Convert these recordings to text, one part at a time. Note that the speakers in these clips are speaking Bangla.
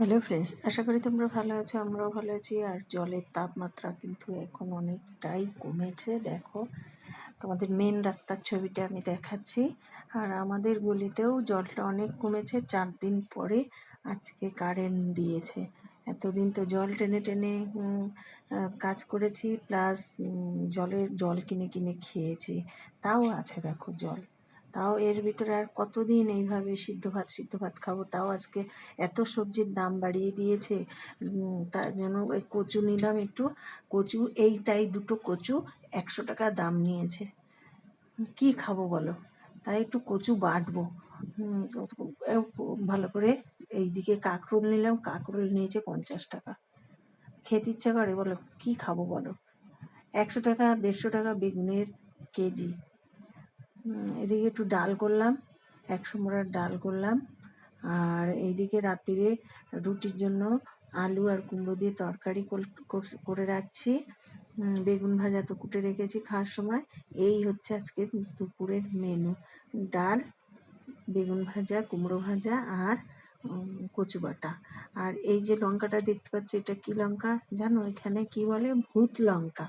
হ্যালো ফ্রেন্ডস, আশা করি তোমরা ভালো আছো। আমরাও ভালো আছি। আর জলের তাপমাত্রা কিন্তু এখন অনেকটাই কমেছে। দেখো, তোমাদের মেন রাস্তার ছবিটা আমি দেখাচ্ছি। আর আমাদের গলিতেও জলটা অনেক কমেছে। 4 দিন পরে আজকে কারেন্ট দিয়েছে। এতদিন তো জল টেনে টেনে কাজ করেছি, প্লাস জল কিনে কিনে খেয়েছি। তাও আছে দেখো জল। তাও এর ভিতরে আর কতদিন এইভাবে সিদ্ধ ভাত খাবো? তাও আজকে এত সবজির দাম বাড়িয়ে দিয়েছে। তার জন্য ওই কচু নিলাম একটু। কচু এইটাই 2টো কচু 100 টাকা দাম নিয়েছে। কি খাবো বলো? তাই একটু কচু বাটবো। ভালো করে। এইদিকে কাঁকরোল নিলাম, কাঁকরোল নিয়েছে 50 টাকা। খেতে ইচ্ছা করে বলো? কি খাবো বলো? 100 টাকা 150 টাকা বেগুনের কেজি। এদিকে একটু ডাল করলাম, 100 মোড়ার ডাল করলাম। আর এইদিকে রাত্রিরে রুটির জন্য আলু আর কুমড়ো দিয়ে তরকারি করে রাখছি। বেগুন ভাজা তো কুটে রেখেছি খাওয়ার সময়। এই হচ্ছে আজকে দুপুরের মেনু: ডাল, বেগুন ভাজা, কুমড়ো ভাজা আর কচু বাটা। আর এই যে লঙ্কাটা দেখতে পাচ্ছি, এটা কি লঙ্কা জানো? এখানে কি বলে? ভূত লঙ্কা।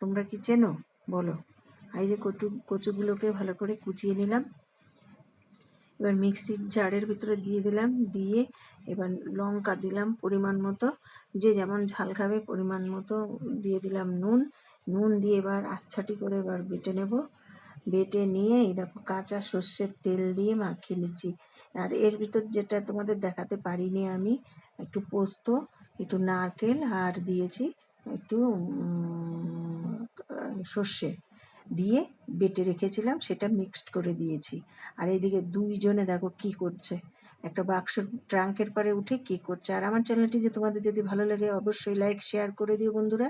তোমরা কি চেনো বলো? এই যে কচুগুলোকে ভালো করে কুচিয়ে নিলাম। এবার মিক্সির জারের ভিতরে দিয়ে দিলাম। দিয়ে এবার লঙ্কা দিলাম পরিমাণ মতো, যে যেমন ঝাল খাবে পরিমাণ মতো দিয়ে দিলাম নুন দিয়ে এবার আচ্ছাটি করে এবার বেটে নেব। বেটে নিয়ে এই দেখো কাঁচা সর্ষের তেল দিয়ে মাখিয়ে নিচ্ছি। আর এর ভিতর যেটা তোমাদের দেখাতে পারিনি আমি, একটু পোস্ত, একটু নারকেল আর দিয়েছি একটু সর্ষে দিয়ে বেটে রেখেছিলাম, সেটা মিক্সড করে দিয়েছি। আর এইদিকে দুইজনে দেখো কি করছে, একটা বাক্স ট্রাঙ্কের পরে উঠে কি করছে। আর আমার চ্যানেলটি যে তোমাদের যদি ভালো লাগে অবশ্যই লাইক শেয়ার করে দিও বন্ধুরা।